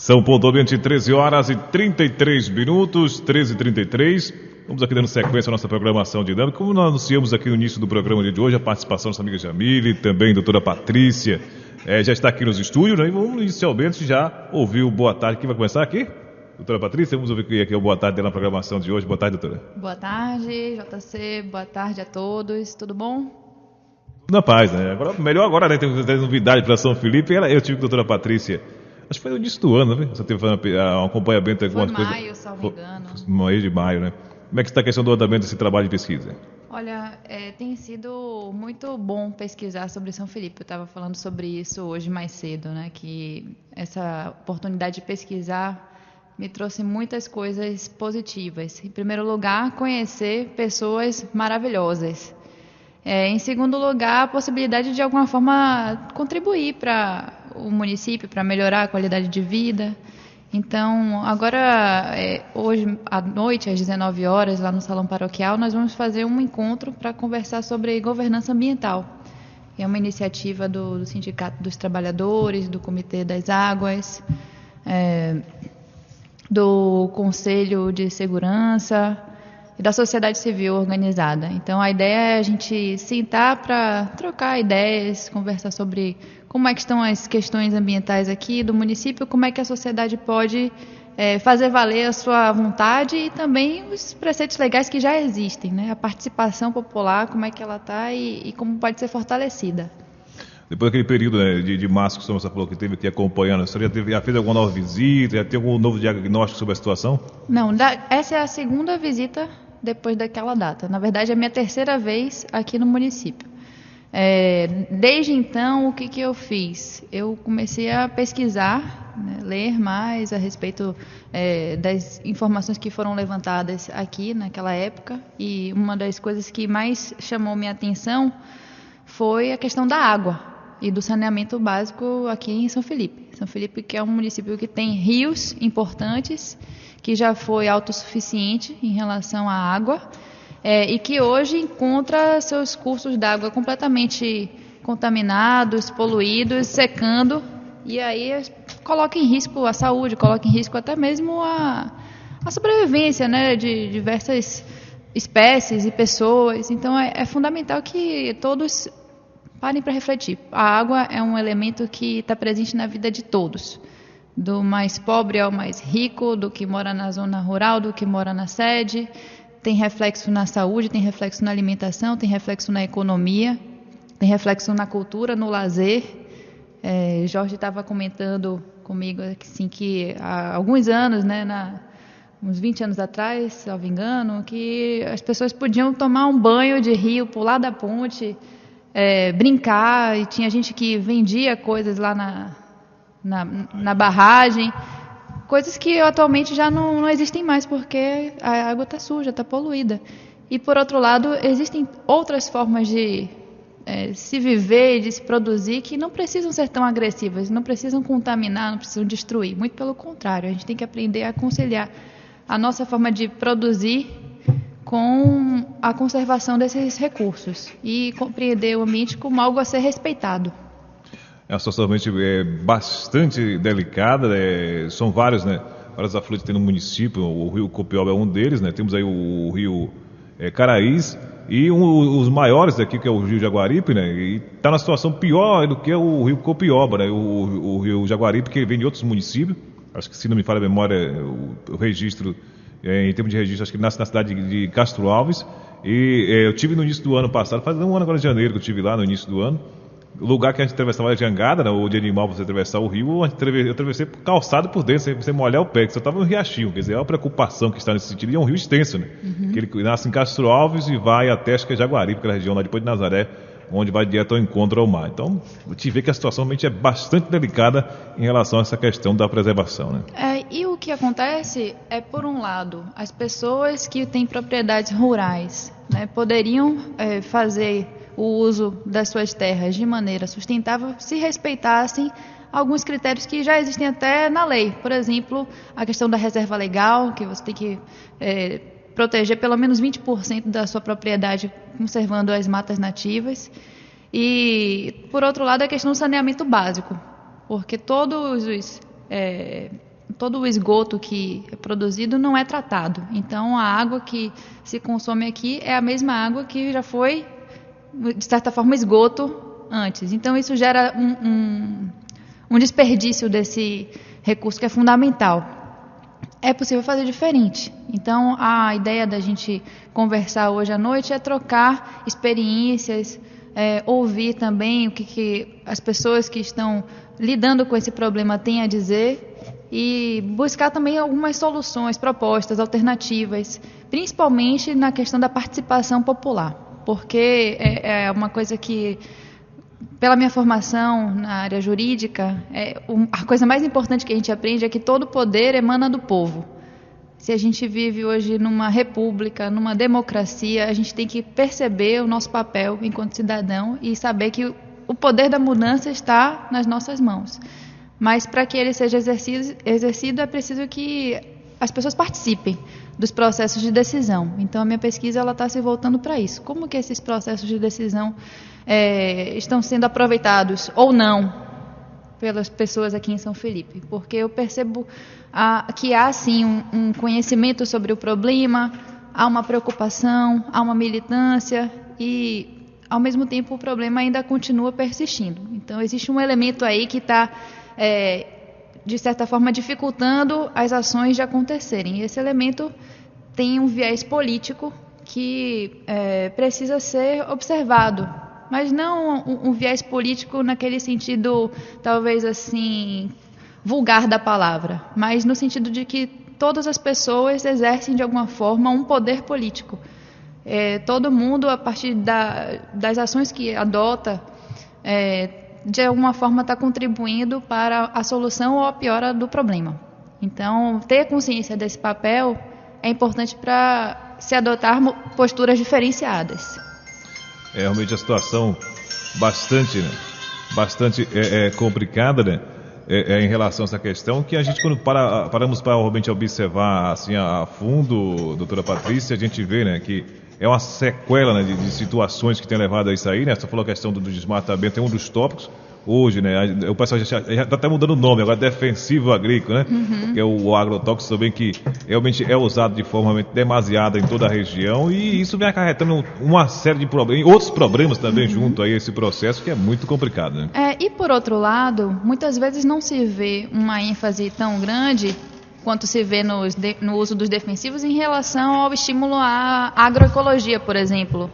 São pontualmente 13 horas e 33 minutos, 13h33. Vamos aqui dando sequência à nossa programação dinâmica. Como nós anunciamos aqui no início do programa de hoje, a participação da nossa amiga Jamile, também a doutora Patrícia, já está aqui nos estúdios, né? E vamos inicialmente já ouvir o boa tarde. Quem vai começar aqui? Doutora Patrícia, vamos ouvir aqui o boa tarde dela na programação de hoje. Boa tarde, doutora. Boa tarde, JC. Boa tarde a todos. Tudo bom? Tudo na paz, né? Melhor agora, né? Tem novidade para São Felipe. Eu tive com a doutora Patrícia. Acho que foi no início do ano, né? Você teve um acompanhamento de algumas coisas. Foi maio, salvo engano. Mês de maio, né? Como é que está a questão do andamento desse trabalho de pesquisa? Olha, tem sido muito bom pesquisar sobre São Felipe. Eu estava falando sobre isso hoje mais cedo, né? Que essa oportunidade de pesquisar me trouxe muitas coisas positivas. Em primeiro lugar, conhecer pessoas maravilhosas. Em segundo lugar, a possibilidade de alguma forma contribuir para o município, para melhorar a qualidade de vida. Então, agora, hoje à noite, às 19 horas, lá no Salão Paroquial, nós vamos fazer um encontro para conversar sobre governança ambiental. É uma iniciativa do Sindicato dos Trabalhadores, do Comitê das Águas, do Conselho de Segurança e da sociedade civil organizada. Então, a ideia é a gente sentar para trocar ideias, conversar sobre como é que estão as questões ambientais aqui do município, como é que a sociedade pode fazer valer a sua vontade e também os preceitos legais que já existem, né? A participação popular, como é que ela está e como pode ser fortalecida. Depois daquele período, né, de março que você falou que teve aqui acompanhando, você já fez alguma nova visita, já tem algum novo diagnóstico sobre a situação? Não, essa é a segunda visita depois daquela data. Na verdade, é a minha terceira vez aqui no município. Desde então, o que eu fiz? Eu comecei a pesquisar, né, ler mais a respeito das informações que foram levantadas aqui naquela época, e uma das coisas que mais chamou minha atenção foi a questão da água e do saneamento básico aqui em São Felipe. São Felipe, que é um município que tem rios importantes, que já foi autossuficiente em relação à água, e que hoje encontra seus cursos d'água completamente contaminados, poluídos, secando, e aí coloca em risco a saúde, coloca em risco até mesmo a sobrevivência, né, de diversas espécies e pessoas. Então é fundamental que todos parem para refletir. A água é um elemento que está presente na vida de todos, do mais pobre ao mais rico, do que mora na zona rural, do que mora na sede. Tem reflexo na saúde, tem reflexo na alimentação, tem reflexo na economia, tem reflexo na cultura, no lazer. Jorge estava comentando comigo assim, que há alguns anos, né, uns 20 anos atrás, se não me engano, que as pessoas podiam tomar um banho de rio, pular da ponte, brincar, e tinha gente que vendia coisas lá na barragem, coisas que atualmente já não existem mais, porque a água está suja, está poluída. E, por outro lado, existem outras formas de se viver e de se produzir que não precisam ser tão agressivas, não precisam contaminar, não precisam destruir. Muito pelo contrário, a gente tem que aprender a conciliar a nossa forma de produzir com a conservação desses recursos e compreender o ambiente como algo a ser respeitado. É uma situação realmente bastante delicada, são vários, né, vários afluentes que tem no município. O rio Copioba é um deles, né, temos aí o rio Caraís e os maiores daqui, que é o rio Jaguaripe, né, e está numa situação pior do que o rio Copioba, né, o rio Jaguaripe, que vem de outros municípios. Acho que, se não me falha a memória, o registro, em termos de registro, acho que nasce na cidade de Castro Alves. E eu tive no início do ano passado, faz um ano agora de janeiro que eu tive lá no início do ano. O lugar que a gente atravessava a jangada, né, ou de animal para você atravessar o rio, eu atravessei calçado por dentro, sem você molhar o pé, que só estava no riachinho. Quer dizer, é uma preocupação que está nesse sentido. E é um rio extenso, né? Que ele nasce em Castro Alves e vai até, acho que é Jaguaripe, aquela região lá depois de Nazaré, onde vai direto ao encontro ao mar. Então, eu te vê que a situação realmente é bastante delicada em relação a essa questão da preservação, né? E o que acontece é, por um lado, as pessoas que têm propriedades rurais, né, poderiam fazer o uso das suas terras de maneira sustentável se respeitassem alguns critérios que já existem até na lei. Por exemplo, a questão da reserva legal, que você tem que proteger pelo menos 20% da sua propriedade conservando as matas nativas. E, por outro lado, a questão do saneamento básico, porque todos os todo o esgoto que é produzido não é tratado. Então, a água que se consome aqui é a mesma água que já foi, de certa forma, esgoto antes. Então, isso gera um desperdício desse recurso que é fundamental. É possível fazer diferente. Então, a ideia da gente conversar hoje à noite é trocar experiências, ouvir também o que as pessoas que estão lidando com esse problema têm a dizer e buscar também algumas soluções, propostas, alternativas, principalmente na questão da participação popular, porque é uma coisa que, pela minha formação na área jurídica, a coisa mais importante que a gente aprende é que todo poder emana do povo. Se a gente vive hoje numa república, numa democracia, a gente tem que perceber o nosso papel enquanto cidadão e saber que o poder da mudança está nas nossas mãos. Mas para que ele seja exercido é preciso que as pessoas participem dos processos de decisão. Então, a minha pesquisa está se voltando para isso. Como que esses processos de decisão estão sendo aproveitados ou não pelas pessoas aqui em São Felipe? Porque eu percebo que há, sim, um conhecimento sobre o problema, há uma preocupação, há uma militância e, ao mesmo tempo, o problema ainda continua persistindo. Então, existe um elemento aí que está, de certa forma, dificultando as ações de acontecerem. E esse elemento tem um viés político que precisa ser observado, mas não um viés político naquele sentido, talvez assim, vulgar da palavra, mas no sentido de que todas as pessoas exercem de alguma forma um poder político. Todo mundo, a partir das ações que adota, de alguma forma está contribuindo para a solução ou a piora do problema. Então, ter consciência desse papel é importante para se adotar posturas diferenciadas. Realmente a situação bastante complicada, né? Em relação a essa questão, que a gente, quando paramos para realmente observar assim a fundo, doutora Patrícia, a gente vê, né, que é uma sequela, né, de situações que tem levado a isso aí, né? Você falou a questão do desmatamento, é um dos tópicos. Hoje, né, o pessoal já está até mudando o nome, agora defensivo agrícola, né? Que é o agrotóxico também, que realmente é usado de forma demasiada em toda a região, e isso vem acarretando uma série de problemas, outros problemas também junto a esse processo, que é muito complicado, né? E por outro lado, muitas vezes não se vê uma ênfase tão grande quanto se vê no uso dos defensivos em relação ao estímulo à agroecologia, por exemplo.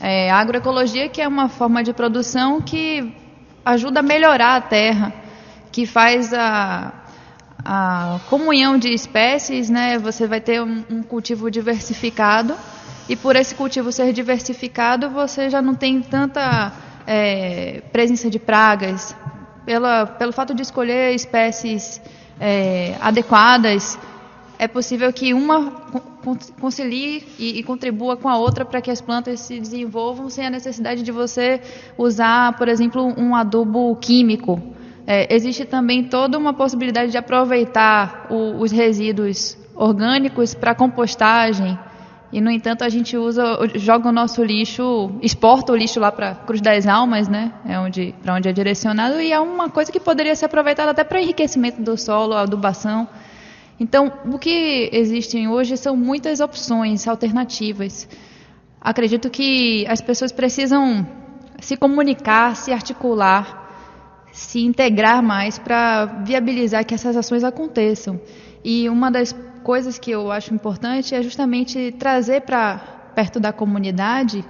A agroecologia, que é uma forma de produção que ajuda a melhorar a terra, que faz a comunhão de espécies, né? Você vai ter um cultivo diversificado, e por esse cultivo ser diversificado, você já não tem tanta presença de pragas. Pelo fato de escolher espécies adequadas, é possível que uma concilie e contribua com a outra para que as plantas se desenvolvam sem a necessidade de você usar, por exemplo, um adubo químico. Existe também toda uma possibilidade de aproveitar os resíduos orgânicos para compostagem. E, no entanto, a gente joga o nosso lixo, exporta o lixo lá para Cruz das Almas, né? Para onde é direcionado, e é uma coisa que poderia ser aproveitada até para enriquecimento do solo, adubação. Então, o que existem hoje são muitas opções alternativas. Acredito que as pessoas precisam se comunicar, se articular, se integrar mais para viabilizar que essas ações aconteçam. E uma das coisas que eu acho importante é justamente trazer para perto da comunidade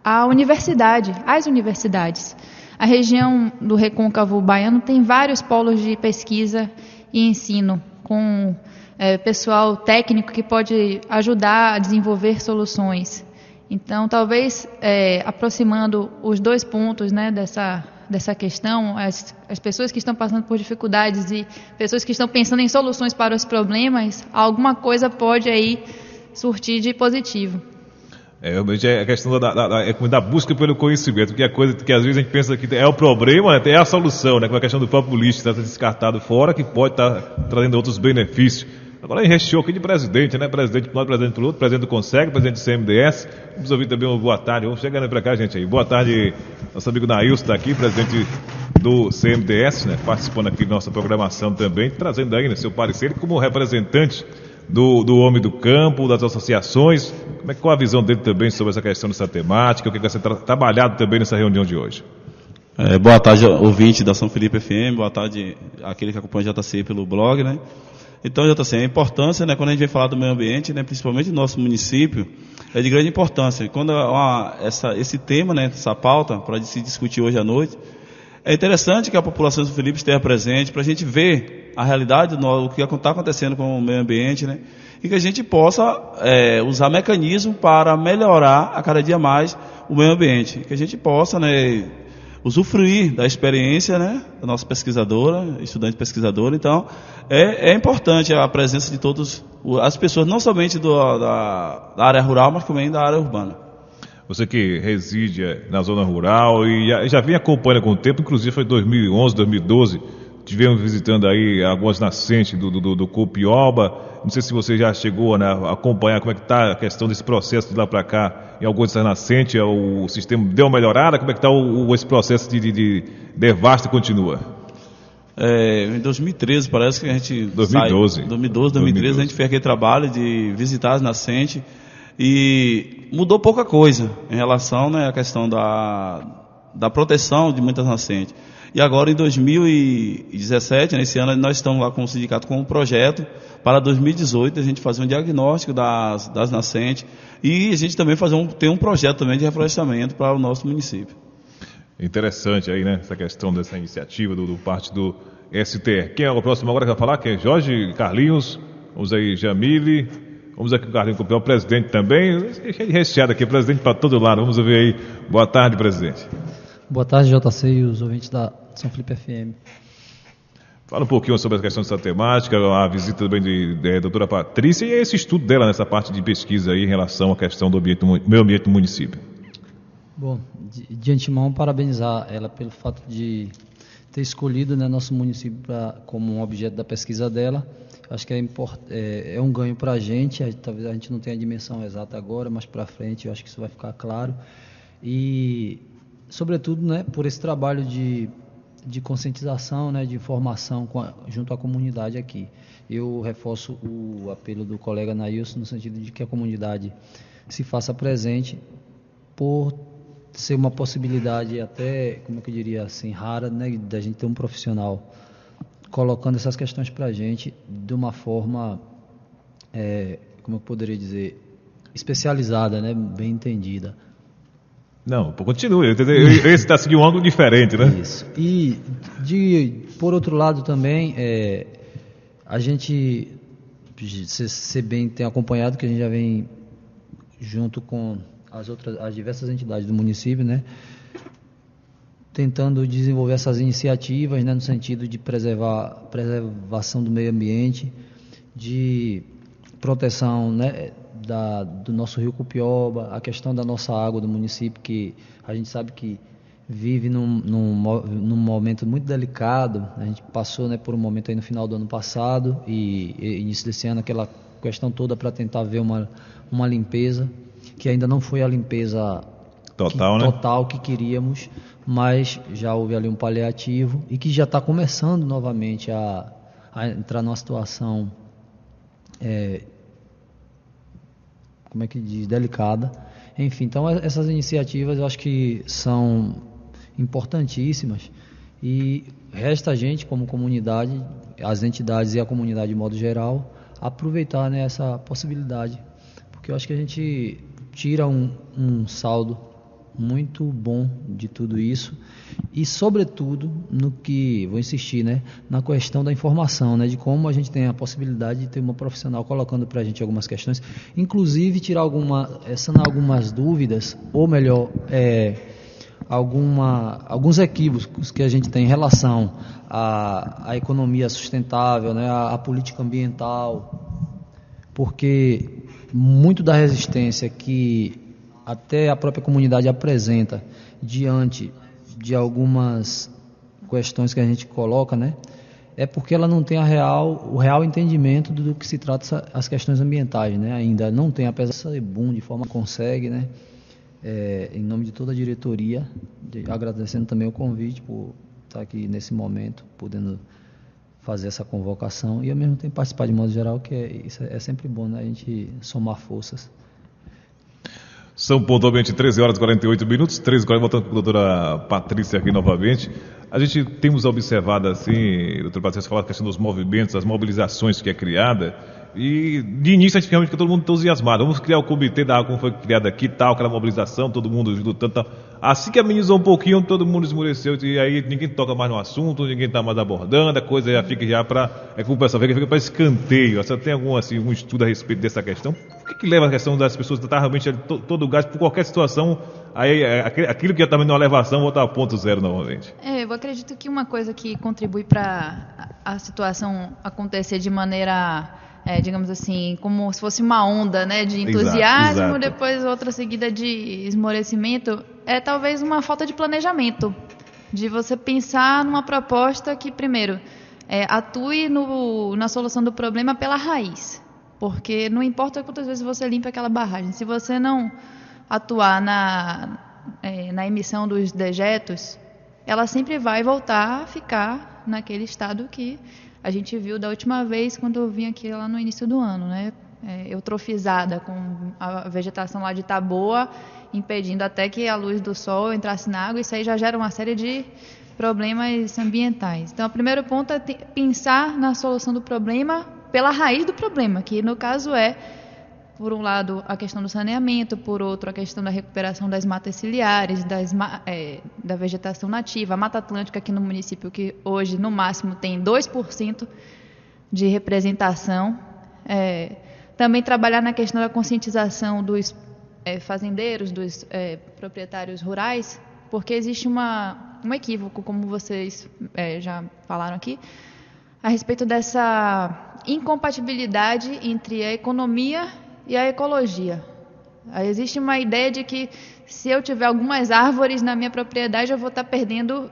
a universidade, as universidades. A região do Recôncavo Baiano tem vários polos de pesquisa e ensino, com pessoal técnico que pode ajudar a desenvolver soluções. Então, talvez aproximando os dois pontos, né, dessa questão, as pessoas que estão passando por dificuldades e pessoas que estão pensando em soluções para os problemas, alguma coisa pode aí surtir de positivo. Realmente é a questão da busca pelo conhecimento, porque é coisa que às vezes a gente pensa que é o problema, é a solução, né? Como a questão do próprio lixo que está descartado fora, que pode estar trazendo outros benefícios. Agora a gente recheou aqui de presidente, né? Presidente para um lado, presidente para o outro, presidente do Consegue, presidente do CMDS. Vamos ouvir também uma boa tarde. Vamos chegando para cá, gente aí. Boa tarde, nosso amigo Nailson está aqui, presidente do CMDS, né, participando aqui da nossa programação também, trazendo aí, né, seu parecer como representante do homem do campo, das associações. Qual a visão dele também sobre essa questão dessa temática, o que vai ser trabalhado também nessa reunião de hoje? Boa tarde, ouvinte da São Felipe FM, boa tarde àquele que acompanha o JC pelo blog, né? Então, JC, a importância, né, quando a gente vem falar do meio ambiente, né, principalmente no nosso município, é de grande importância. Quando esse tema, né, essa pauta, para se discutir hoje à noite, é interessante que a população de São Felipe esteja presente para a gente ver a realidade, o que está acontecendo com o meio ambiente, né? E que a gente possa usar mecanismos para melhorar a cada dia mais o meio ambiente. Que a gente possa, né, usufruir da experiência, né, da nossa pesquisadora, estudante pesquisadora. Então, é importante a presença de todas as pessoas, não somente da área rural, mas também da área urbana. Você que reside na zona rural e já vem acompanhando com o tempo, inclusive foi 2011, 2012, estivemos visitando aí algumas nascentes do Copioba. Não sei se você já chegou a acompanhar como é que está a questão desse processo de lá para cá, em algumas dessas nascentes, o sistema deu uma melhorada, como é que está esse processo de devasto continua? Em 2013, parece que a gente 2012, 2013, a gente fez aquele trabalho de visitar as nascentes e mudou pouca coisa em relação, né, à questão da proteção de muitas nascentes. E agora em 2017, nesse ano, nós estamos lá com o sindicato com um projeto para 2018 a gente fazer um diagnóstico das nascentes e a gente também tem um projeto também de reflorestamento para o nosso município. Interessante aí, né, essa questão dessa iniciativa do parte do STR. Quem é o próximo agora que vai falar? Quem é? Jorge, Carlinhos, vamos aí, Jamile, vamos aqui com o Carlinhos, que é o presidente também, cheio de recheado aqui, presidente para todo lado, vamos ver aí. Boa tarde, presidente. Boa tarde, JC e os ouvintes da São Felipe FM. Fala um pouquinho sobre a questão dessa temática, a visita também da doutora Patrícia e esse estudo dela nessa parte de pesquisa aí em relação à questão do meio ambiente do município. Bom, de antemão, parabenizar ela pelo fato de ter escolhido, né, nosso município como um objeto da pesquisa dela. Acho que é um ganho para a gente, talvez a gente não tenha a dimensão exata agora, mas para frente eu acho que isso vai ficar claro. E, sobretudo, né, por esse trabalho de conscientização, né, de informação junto à comunidade aqui. Eu reforço o apelo do colega Nailson no sentido de que a comunidade se faça presente por ser uma possibilidade até, como eu diria assim, rara, né, da gente ter um profissional colocando essas questões para a gente de uma forma, como eu poderia dizer, especializada, né, bem entendida. Não, continue. Esse está de um ângulo diferente, né? Isso. E, por outro lado também, a gente, você bem tem acompanhado que a gente já vem junto com as diversas entidades do município, né, tentando desenvolver essas iniciativas, né, no sentido de preservação do meio ambiente, de proteção, né, do nosso rio Copioba, a questão da nossa água do município, que a gente sabe que vive num momento muito delicado. A gente passou, né, por um momento aí no final do ano passado e início desse ano, aquela questão toda para tentar ver uma limpeza, que ainda não foi a limpeza total que queríamos, mas já houve ali um paliativo e que já está começando novamente a entrar numa situação como é que diz, delicada. Enfim, então essas iniciativas eu acho que são importantíssimas e resta a gente como comunidade, as entidades e a comunidade de modo geral, aproveitar, né, essa possibilidade, porque eu acho que a gente tira um saldo muito bom de tudo isso e, sobretudo, no que, vou insistir, né, na questão da informação, né, de como a gente tem a possibilidade de ter uma profissional colocando para a gente algumas questões, inclusive tirar sanar algumas dúvidas, ou melhor, alguns equívocos que a gente tem em relação à economia sustentável, né, à política ambiental, porque muito da resistência que até a própria comunidade apresenta diante de algumas questões que a gente coloca, né, é porque ela não tem o real entendimento do que se trata as questões ambientais, né, ainda não tem, apesar de ser bom de forma que consegue, né, em nome de toda a diretoria, agradecendo também o convite por estar aqui nesse momento, podendo fazer essa convocação e ao mesmo tempo participar de modo geral, que isso é sempre bom, né? A gente somar forças. São pontualmente 13 horas e 48 minutos, 13 horas, voltando com a doutora Patrícia aqui novamente. A gente temos observado assim, doutora Patrícia, falar a questão dos movimentos, das mobilizações que é criada, e de início a gente realmente fica todo mundo entusiasmado. Vamos criar o comitê da água como foi criado aqui, tal, aquela mobilização, todo mundo lutando, tal. Assim que amenizou um pouquinho, todo mundo esmoreceu, e aí ninguém toca mais no assunto, ninguém está mais abordando, a coisa já fica já para, como o pessoal fica para escanteio. Você tem algum estudo a respeito dessa questão? O que leva a questão das pessoas estar realmente todo o gás por qualquer situação, aí aquilo que já está numa elevação volta a ponto zero novamente? Eu acredito que uma coisa que contribui para a situação acontecer de maneira, digamos assim, como se fosse uma onda, né, de entusiasmo, exato. Depois outra seguida de esmorecimento, é talvez uma falta de planejamento, de você pensar numa proposta que, primeiro, atue na solução do problema pela raiz, porque não importa quantas vezes você limpa aquela barragem, se você não atuar na emissão dos dejetos, ela sempre vai voltar a ficar naquele estado que a gente viu da última vez quando eu vim aqui lá no início do ano, né? Eutrofizada, com a vegetação lá de Taboa, impedindo até que a luz do sol entrasse na água. Isso aí já gera uma série de problemas ambientais. Então, o primeiro ponto é pensar na solução do problema pela raiz do problema, que no caso por um lado, a questão do saneamento, por outro, a questão da recuperação das matas ciliares, da vegetação nativa, a Mata Atlântica aqui no município, que hoje, no máximo, tem 2% de representação. Também trabalhar na questão da conscientização dos fazendeiros, dos proprietários rurais, porque existe um equívoco, como vocês já falaram aqui, a respeito dessa incompatibilidade entre a economia e a ecologia. Existe uma ideia de que se eu tiver algumas árvores na minha propriedade, eu vou estar perdendo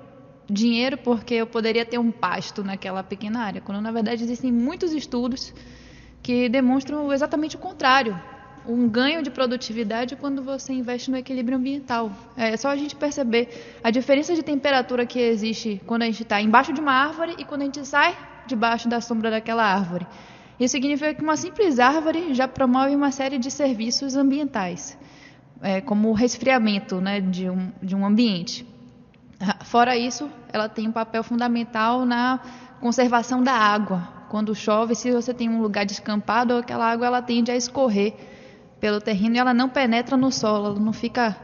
dinheiro porque eu poderia ter um pasto naquela pequena área, quando na verdade existem muitos estudos que demonstram exatamente o contrário, um ganho de produtividade quando você investe no equilíbrio ambiental. É só a gente perceber a diferença de temperatura que existe quando a gente está embaixo de uma árvore e quando a gente sai debaixo da sombra daquela árvore. Isso significa que uma simples árvore já promove uma série de serviços ambientais, como o resfriamento, né, de um ambiente. Fora isso, ela tem um papel fundamental na conservação da água. Quando chove, se você tem um lugar descampado, aquela água ela tende a escorrer pelo terreno e ela não penetra no solo, ela não fica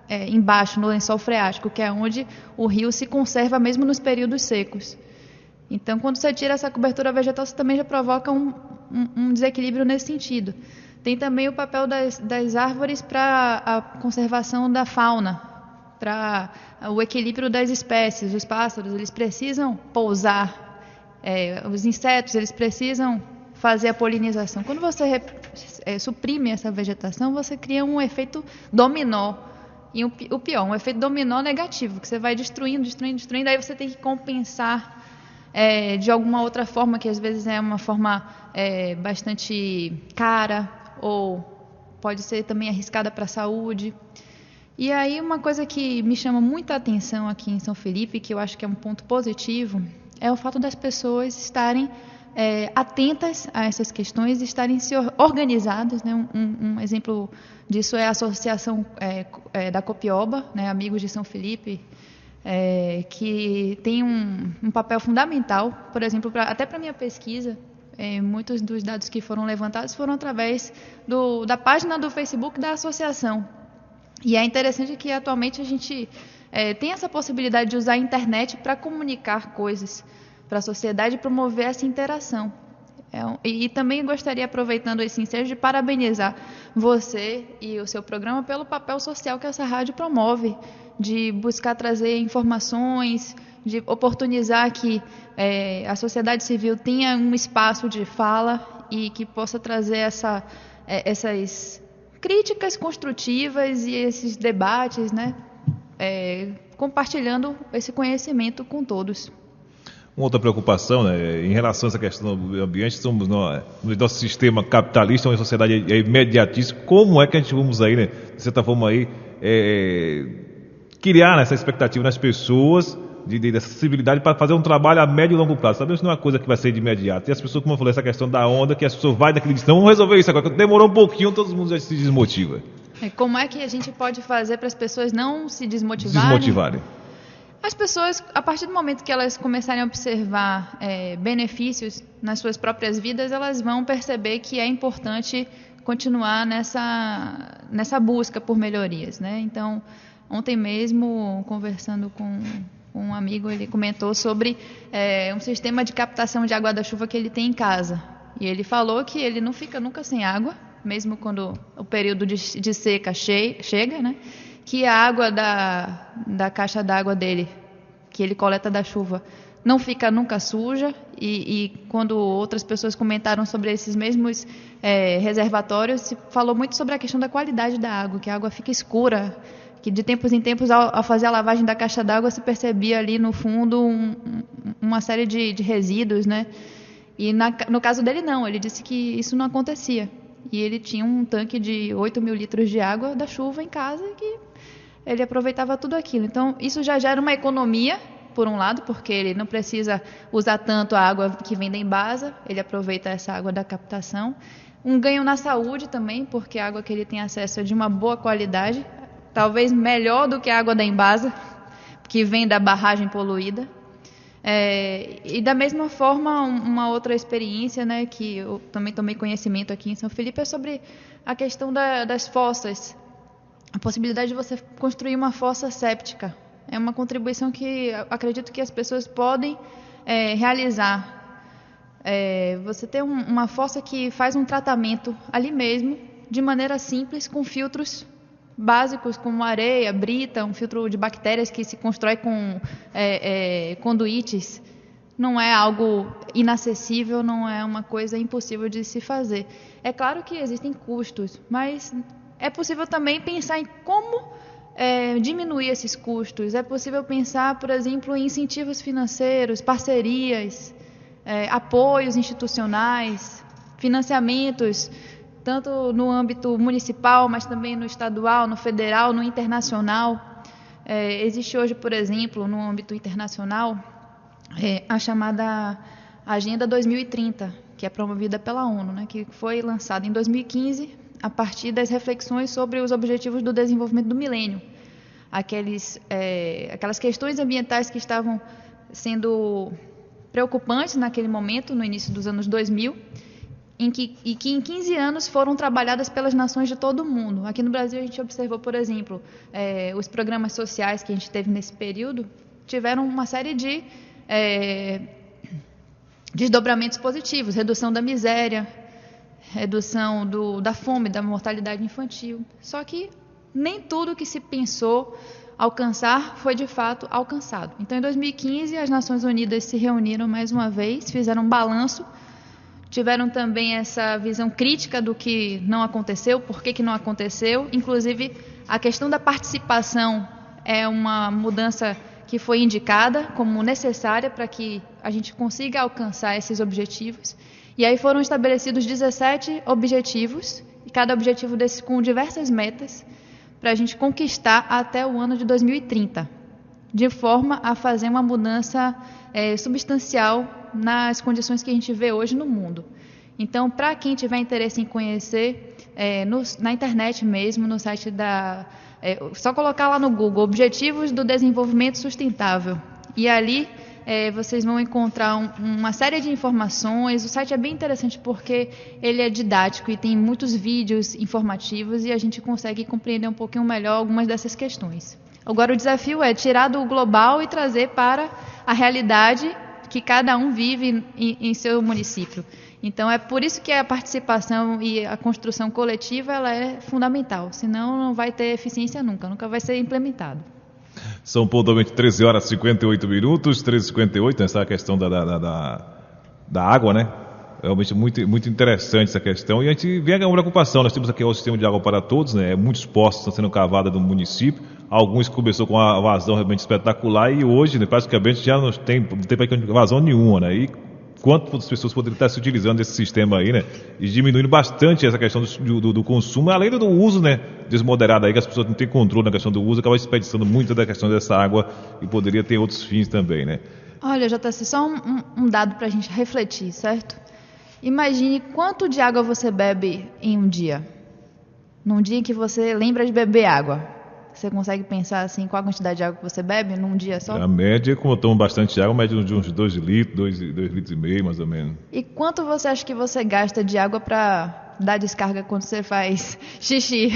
embaixo, no lençol freático, que é onde o rio se conserva mesmo nos períodos secos. Então, quando você tira essa cobertura vegetal, você também já provoca um desequilíbrio nesse sentido. Tem também o papel das árvores para a conservação da fauna, para o equilíbrio das espécies. Os pássaros, eles precisam pousar, os insetos, eles precisam fazer a polinização. Quando você suprime essa vegetação, você cria um efeito dominó. E o pior, um efeito dominó negativo, que você vai destruindo, aí você tem que compensar de alguma outra forma, que às vezes é uma forma bastante cara, ou pode ser também arriscada para a saúde. E aí uma coisa que me chama muita atenção aqui em São Felipe, que eu acho que é um ponto positivo, é o fato das pessoas estarem atentas a essas questões, estarem se organizadas, né? Um exemplo disso é a associação da Copioba, né? Amigos de São Felipe, que tem um papel fundamental, por exemplo, até para a minha pesquisa, muitos dos dados que foram levantados foram através da página do Facebook da associação. E é interessante que atualmente a gente tem essa possibilidade de usar a internet para comunicar coisas para a sociedade e promover essa interação. E também gostaria, aproveitando esse ensejo, de parabenizar você e o seu programa pelo papel social que essa rádio promove, de buscar trazer informações, de oportunizar que a sociedade civil tenha um espaço de fala e que possa trazer essas críticas construtivas e esses debates, né, compartilhando esse conhecimento com todos. Uma outra preocupação, né, em relação a essa questão do meio ambiente, somos no nosso sistema capitalista, uma sociedade imediatista. Como é que a gente vamos aí, né, de certa forma aí, criar essa expectativa nas pessoas de acessibilidade para fazer um trabalho a médio e longo prazo. Sabemos que não é uma coisa que vai ser de imediato. E as pessoas, como eu falei, essa questão da onda, que as pessoas vai daquele dizem, vamos resolver isso agora. Demorou um pouquinho, todo mundo já se desmotiva. Como é que a gente pode fazer para as pessoas não se desmotivarem? As pessoas, a partir do momento que elas começarem a observar benefícios nas suas próprias vidas, elas vão perceber que é importante continuar nessa busca por melhorias, né? Então, ontem mesmo, conversando com um amigo, ele comentou sobre um sistema de captação de água da chuva que ele tem em casa. E ele falou que ele não fica nunca sem água, mesmo quando o período de seca chega, né? Que a água da caixa d'água dele, que ele coleta da chuva, não fica nunca suja. E quando outras pessoas comentaram sobre esses mesmos reservatórios, se falou muito sobre a questão da qualidade da água, que a água fica escura, que de tempos em tempos, ao fazer a lavagem da caixa d'água, se percebia ali no fundo uma série de resíduos, né? E no caso dele não, ele disse que isso não acontecia. E ele tinha um tanque de 8.000 litros de água da chuva em casa que ele aproveitava tudo aquilo. Então, isso já gera uma economia, por um lado, porque ele não precisa usar tanto a água que vem da embasa, ele aproveita essa água da captação. Um ganho na saúde também, porque a água que ele tem acesso é de uma boa qualidade, talvez melhor do que a água da embasa, que vem da barragem poluída. E da mesma forma, uma outra experiência, né, que eu também tomei conhecimento aqui em São Felipe é sobre a questão das fossas. A possibilidade de você construir uma fossa séptica. É uma contribuição que acredito que as pessoas podem realizar. Você ter uma fossa que faz um tratamento ali mesmo, de maneira simples, com filtros básicos como areia, brita, um filtro de bactérias que se constrói com conduítes. Não é algo inacessível, não é uma coisa impossível de se fazer. É claro que existem custos, mas é possível também pensar em como diminuir esses custos. É possível pensar, por exemplo, em incentivos financeiros, parcerias, apoios institucionais, financiamentos, tanto no âmbito municipal, mas também no estadual, no federal, no internacional. Existe hoje, por exemplo, no âmbito internacional, a chamada Agenda 2030, que é promovida pela ONU, né, que foi lançada em 2015, a partir das reflexões sobre os objetivos do desenvolvimento do milênio. Aquelas questões ambientais que estavam sendo preocupantes naquele momento, no início dos anos 2000, e que em 15 anos foram trabalhadas pelas nações de todo o mundo. Aqui no Brasil a gente observou, por exemplo, os programas sociais que a gente teve nesse período tiveram uma série de desdobramentos positivos, redução da miséria, redução da fome, da mortalidade infantil. Só que nem tudo que se pensou alcançar foi de fato alcançado. Então, em 2015, as Nações Unidas se reuniram mais uma vez, fizeram um balanço, tiveram também essa visão crítica do que não aconteceu, por que não aconteceu. Inclusive, a questão da participação é uma mudança que foi indicada como necessária para que a gente consiga alcançar esses objetivos. E aí foram estabelecidos 17 objetivos, e cada objetivo desses com diversas metas, para a gente conquistar até o ano de 2030, de forma a fazer uma mudança substancial nas condições que a gente vê hoje no mundo. Então, para quem tiver interesse em conhecer, na internet mesmo, no site só colocar lá no Google, Objetivos do Desenvolvimento Sustentável, e ali vocês vão encontrar uma série de informações. O site é bem interessante porque ele é didático e tem muitos vídeos informativos e a gente consegue compreender um pouquinho melhor algumas dessas questões. Agora o desafio é tirar do global e trazer para a realidade que cada um vive em seu município. Então é por isso que a participação e a construção coletiva ela é fundamental, senão não vai ter eficiência nunca vai ser implementado. São pontualmente 13 horas e 58 minutos, 13h58, essa questão da água, né? Realmente muito interessante essa questão. E a gente vê uma preocupação. Nós temos aqui o sistema de água para todos, né? Muitos poços estão sendo cavados no município. Alguns começou com uma vazão realmente espetacular e hoje, né, praticamente já não tem vazão nenhuma, né? E quantas pessoas poderiam estar se utilizando desse sistema aí, né? E diminuindo bastante essa questão do consumo, além do uso, né? Desmoderado aí, que as pessoas não têm controle na questão do uso, acaba desperdiçando muito da questão dessa água e poderia ter outros fins também, né? Olha, JC, só um dado para a gente refletir, certo? Imagine quanto de água você bebe em um dia. Num dia em que você lembra de beber água. Você consegue pensar assim, qual a quantidade de água que você bebe num dia só? A média, como eu tomo bastante água, a média de uns 2 litros, 2 litros e meio, mais ou menos. E quanto você acha que você gasta de água para dar descarga quando você faz xixi?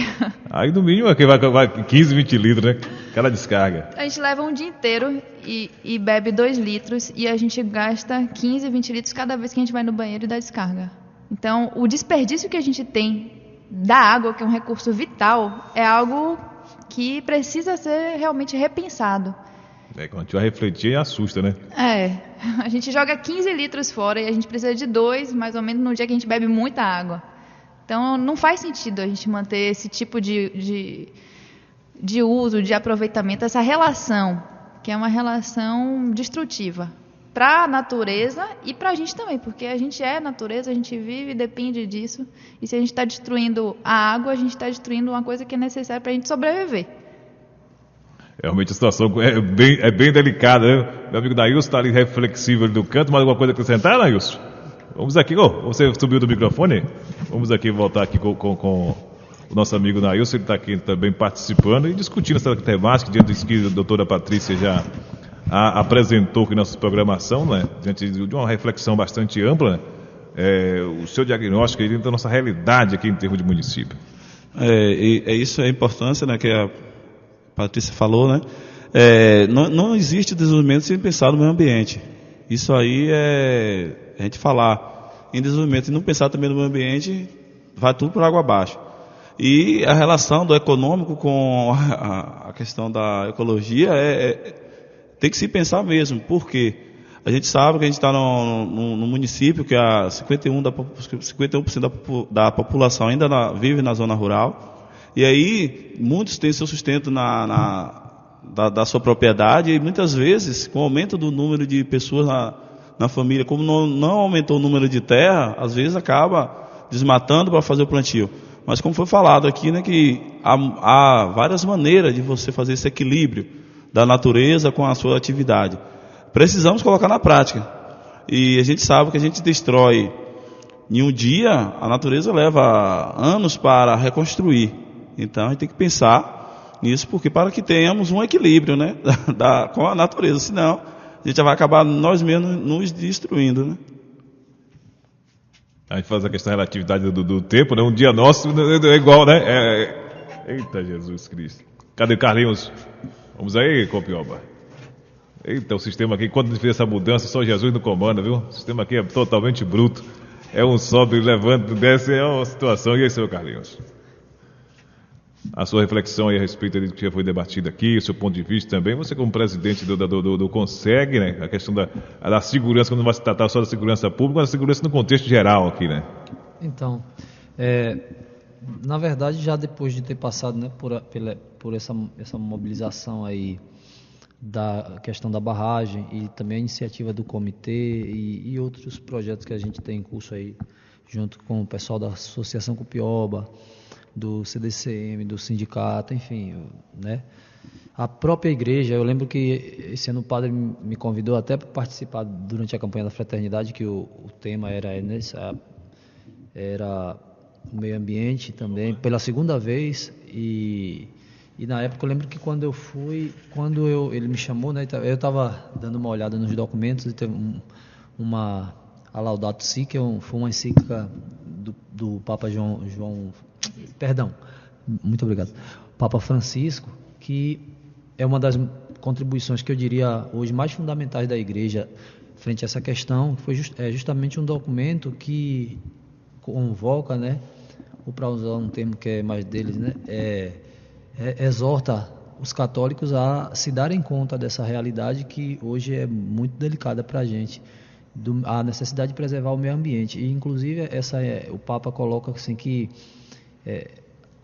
Aí no mínimo aqui vai 15, 20 litros, né? Cada descarga. A gente leva um dia inteiro e bebe 2 litros e a gente gasta 15, 20 litros cada vez que a gente vai no banheiro e dá descarga. Então, o desperdício que a gente tem da água, que é um recurso vital, é algo que precisa ser realmente repensado. Quando a gente vai refletir, assusta, né? A gente joga 15 litros fora e a gente precisa de 2, mais ou menos, no dia que a gente bebe muita água. Então, não faz sentido a gente manter esse tipo de uso, de aproveitamento, essa relação, que é uma relação destrutiva para a natureza e para a gente também, porque a gente é natureza, a gente vive e depende disso. E se a gente está destruindo a água, a gente está destruindo uma coisa que é necessária para a gente sobreviver. Realmente a situação é bem delicada, né? Meu amigo Nailson está ali reflexível ali do canto. Mais alguma coisa a acrescentar, Nailson? Vamos aqui, você subiu do microfone? Vamos aqui voltar aqui com o nosso amigo Nailson. Ele está aqui também participando e discutindo essa temática, diante disso que a doutora Patrícia já apresentou aqui nossa programação, né? Diante de uma reflexão bastante ampla, né? O seu diagnóstico aí dentro da nossa realidade aqui em termos de município. Isso é a importância, né, que a Patrícia falou, né? Não existe desenvolvimento sem pensar no meio ambiente. Isso aí a gente falar em desenvolvimento e não pensar também no meio ambiente, vai tudo por água abaixo. E a relação do econômico com a questão da ecologia tem que se pensar mesmo. Por quê? A gente sabe que a gente está no município que 51% da população ainda vive na zona rural. E aí, muitos têm seu sustento da sua propriedade, e muitas vezes, com o aumento do número de pessoas na família, como não aumentou o número de terra, às vezes acaba desmatando para fazer o plantio. Mas como foi falado aqui, né, que há várias maneiras de você fazer esse equilíbrio da natureza com a sua atividade. Precisamos colocar na prática. E a gente sabe que a gente destrói em um dia, a natureza leva anos para reconstruir. Então a gente tem que pensar nisso, porque para que tenhamos um equilíbrio, né, com a natureza, senão a gente vai acabar nós mesmos nos destruindo, né? A gente faz a questão da relatividade do tempo, né? Um dia nosso é igual, né? Eita Jesus Cristo. Cadê o Carlinhos? Vamos aí, Copioba. Eita, o sistema aqui, quando a gente fez essa mudança, só Jesus no comando, viu? O sistema aqui é totalmente bruto. É um sobe, levanta, desce, é uma situação. E aí, seu Carlinhos? A sua reflexão aí a respeito do que já foi debatido aqui, o seu ponto de vista também. Você como presidente do CONSEG, né? A questão da segurança, quando não vai se tratar só da segurança pública, mas da segurança no contexto geral aqui, né? Então, na verdade, já depois de ter passado, né, por essa mobilização aí da questão da barragem e também a iniciativa do comitê e outros projetos que a gente tem em curso aí, junto com o pessoal da Associação Cupioba, do CDCM, do sindicato, enfim, né? A própria igreja, eu lembro que esse ano o padre me convidou até para participar durante a campanha da fraternidade, que o tema era o meio ambiente também, pela segunda vez, e na época eu lembro que quando eu fui, ele me chamou, né, eu estava dando uma olhada nos documentos e teve a Laudato Si, que foi uma encíclica do Papa muito obrigado, Papa Francisco, que é uma das contribuições que eu diria hoje mais fundamentais da igreja frente a essa questão, que foi justamente um documento que convoca, né, ou para usar um termo que é mais deles, né, exorta os católicos a se darem conta dessa realidade que hoje é muito delicada para a gente, a necessidade de preservar o meio ambiente. E inclusive o Papa coloca assim que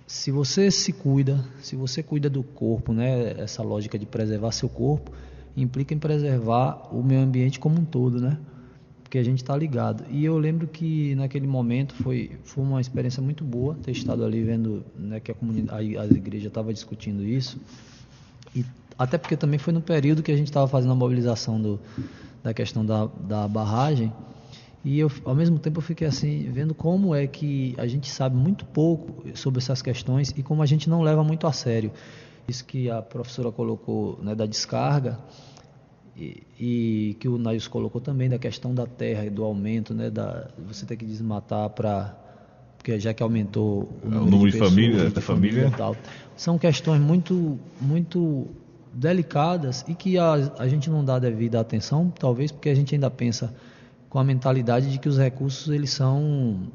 se você se cuida, se você cuida do corpo, né, essa lógica de preservar seu corpo implica em preservar o meio ambiente como um todo, né? porque a gente está ligado. E eu lembro que naquele momento foi uma experiência muito boa ter estado ali vendo, né, que a igreja estava discutindo isso, e até porque também foi no período que a gente estava fazendo a mobilização da questão da barragem, e eu, ao mesmo tempo, eu fiquei assim, vendo como é que a gente sabe muito pouco sobre essas questões e como a gente não leva muito a sério. Isso que a professora colocou, né, da descarga, e que o Nails colocou também, da questão da terra e do aumento, né, você ter que desmatar porque já que aumentou o número de pessoas, da família. E tal. São questões muito, muito delicadas e que a gente não dá devida atenção, talvez porque a gente ainda pensa com a mentalidade de que os recursos eles são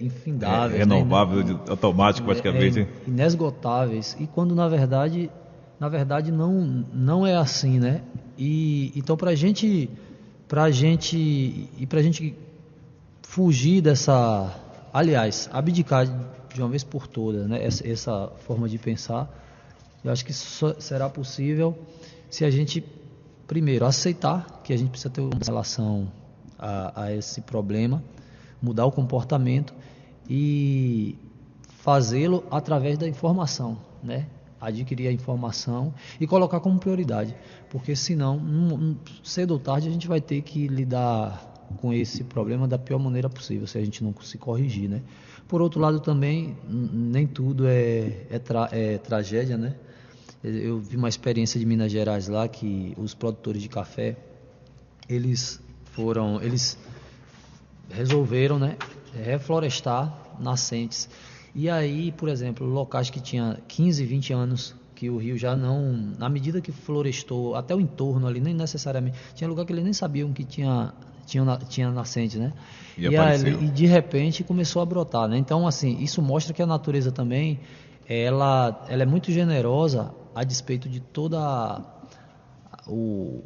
infindáveis, renováveis, né? Automático praticamente. Inesgotáveis, e quando na verdade não é assim, né? E então pra gente fugir dessa, aliás, abdicar de uma vez por todas, né, essa forma de pensar, eu acho que só será possível se a gente primeiro aceitar que a gente precisa ter uma relação a esse problema, mudar o comportamento e fazê-lo através da informação, né? Adquirir a informação e colocar como prioridade, porque senão, cedo ou tarde, a gente vai ter que lidar com esse problema da pior maneira possível, se a gente não se corrigir, né? Por outro lado também, nem tudo é tragédia, né? Eu vi uma experiência de Minas Gerais lá, que os produtores de café, eles resolveram, né, reflorestar nascentes. E aí, por exemplo, locais que tinha 15, 20 anos, que o rio já não, na medida que florestou, até o entorno ali, nem necessariamente, tinha lugar que eles nem sabiam que tinha nascente, né? E de repente começou a brotar, né? Então, assim, isso mostra que a natureza também, ela é muito generosa a despeito de toda o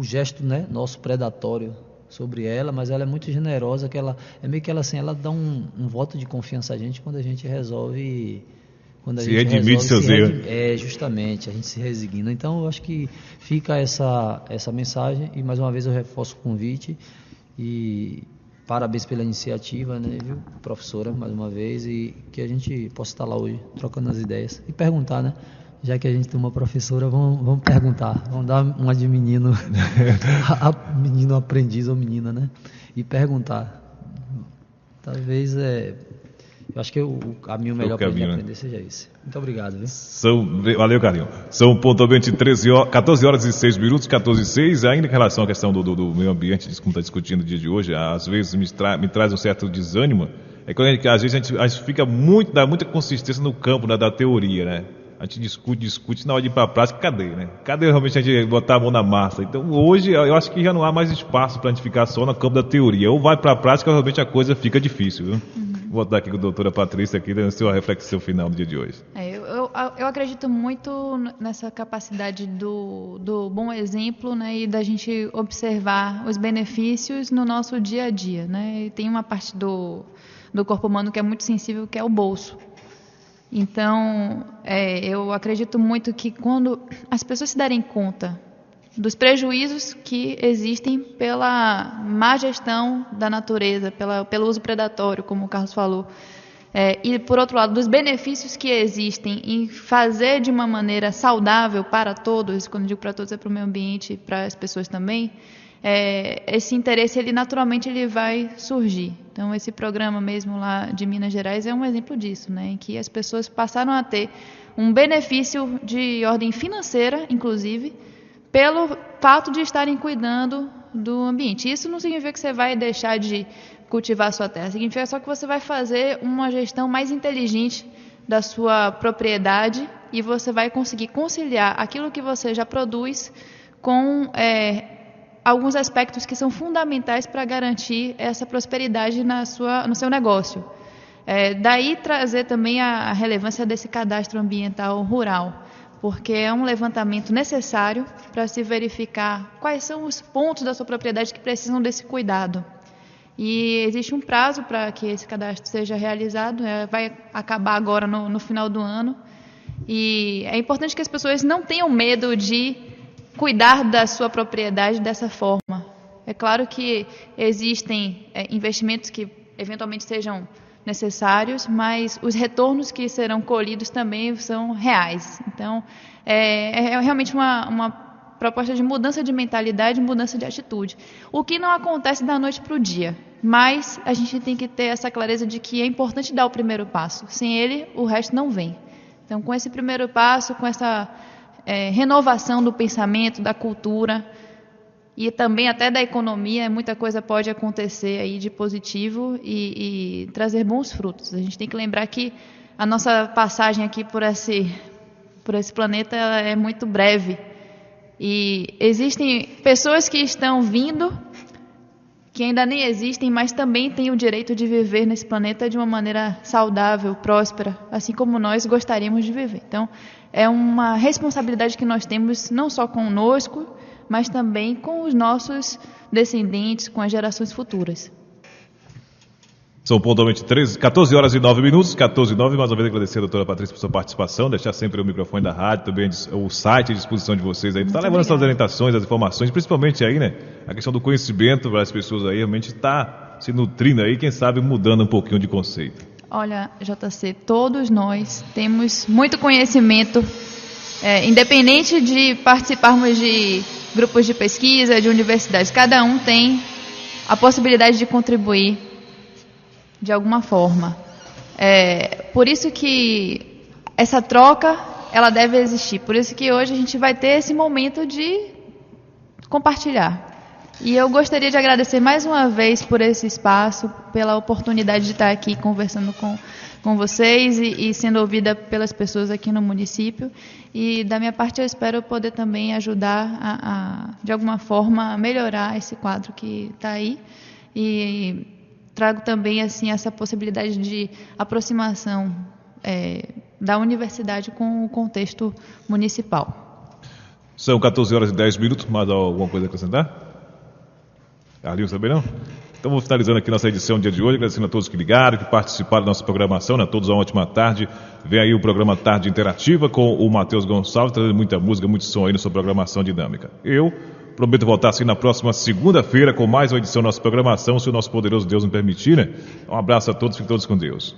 gesto, né, nosso predatório sobre ela, mas ela é muito generosa, que ela é meio que ela assim, ela dá um voto de confiança a gente quando a gente resolve, se redimir de seus erros. Justamente, a gente se resigna. Então eu acho que fica essa mensagem, e mais uma vez eu reforço o convite e parabéns pela iniciativa, né, viu, professora, mais uma vez, e que a gente possa estar lá hoje trocando as ideias e perguntar, né? Já que a gente tem uma professora, vamos perguntar, vamos dar uma de menino, menino aprendiz ou menina, né? E perguntar. Talvez eu acho que o caminho melhor para a gente aprender seja esse. Muito obrigado, viu? Valeu, Carlinhos. São pontualmente 14 horas e 6 minutos, 14 e 6. Ainda em relação à questão do meio ambiente, como está discutindo no dia de hoje, às vezes me traz um certo desânimo. É quando às vezes a gente fica dá muita consistência no campo, né, da teoria, né? A gente discute, na hora de ir para a prática, cadê, né? Cadê realmente a gente botar a mão na massa? Então hoje eu acho que já não há mais espaço para a gente ficar só no campo da teoria. Ou vai para a prática, realmente a coisa fica difícil, viu? Vou dar aqui com a doutora Patrícia aqui, dando a sua reflexão final no dia de hoje. Eu acredito muito nessa capacidade do bom exemplo, né, e da gente observar os benefícios no nosso dia a dia, né? E tem uma parte do corpo humano que é muito sensível, que é o bolso. Então, eu acredito muito que quando as pessoas se derem conta dos prejuízos que existem pela má gestão da natureza, pelo uso predatório, como o Carlos falou, e, por outro lado, dos benefícios que existem em fazer de uma maneira saudável para todos, quando eu digo para todos é para o meio ambiente e para as pessoas também, esse interesse, naturalmente, ele vai surgir. Então, esse programa mesmo lá de Minas Gerais é um exemplo disso, né, em que as pessoas passaram a ter um benefício de ordem financeira, inclusive, pelo fato de estarem cuidando do ambiente. Isso não significa que você vai deixar de cultivar a sua terra, significa só que você vai fazer uma gestão mais inteligente da sua propriedade e você vai conseguir conciliar aquilo que você já produz com alguns aspectos que são fundamentais para garantir essa prosperidade no seu negócio. Daí trazer também a relevância desse cadastro ambiental rural, porque é um levantamento necessário para se verificar quais são os pontos da sua propriedade que precisam desse cuidado. E existe um prazo para que esse cadastro seja realizado, vai acabar agora no final do ano. E é importante que as pessoas não tenham medo de cuidar da sua propriedade dessa forma. É claro que existem investimentos que eventualmente sejam necessários, mas os retornos que serão colhidos também são reais. Então, é realmente uma proposta de mudança de mentalidade, mudança de atitude. O que não acontece da noite para o dia, mas a gente tem que ter essa clareza de que é importante dar o primeiro passo. Sem ele, o resto não vem. Então, com esse primeiro passo, com essa renovação do pensamento, da cultura e também até da economia, muita coisa pode acontecer aí de positivo e trazer bons frutos. A gente tem que lembrar que a nossa passagem aqui por esse planeta é muito breve. E existem pessoas que estão vindo, que ainda nem existem, mas também têm o direito de viver nesse planeta de uma maneira saudável, próspera, assim como nós gostaríamos de viver. Então, é uma responsabilidade que nós temos não só conosco, mas também com os nossos descendentes, com as gerações futuras. São pontualmente 14 horas e 9 minutos, 14 e 9, mais uma vez agradecer a doutora Patrícia por sua participação, deixar sempre o microfone da rádio, também o site à disposição de vocês aí, está levando essas orientações, as informações, principalmente aí, né, a questão do conhecimento para as pessoas aí, realmente está se nutrindo aí, quem sabe mudando um pouquinho de conceito. Olha, JC, todos nós temos muito conhecimento, independente de participarmos de grupos de pesquisa, de universidades, cada um tem a possibilidade de contribuir de alguma forma. Por isso que essa troca, ela deve existir. Por isso que hoje a gente vai ter esse momento de compartilhar. E eu gostaria de agradecer mais uma vez por esse espaço, pela oportunidade de estar aqui conversando com vocês e sendo ouvida pelas pessoas aqui no município. E da minha parte eu espero poder também ajudar de alguma forma, melhorar esse quadro que está aí. E trago também assim essa possibilidade de aproximação da universidade com o contexto municipal. São 14 horas e 10 minutos, mais alguma coisa a acrescentar? Arlinhos também não? Então vou finalizando aqui nossa edição do dia de hoje, agradecendo a todos que ligaram, que participaram da nossa programação, né? A todos uma ótima tarde. Vem aí o programa Tarde Interativa com o Matheus Gonçalves, trazendo muita música, muito som aí na sua programação dinâmica. Eu prometo voltar assim na próxima segunda-feira com mais uma edição da nossa programação, se o nosso poderoso Deus me permitir, né? Um abraço a todos, fiquem todos com Deus.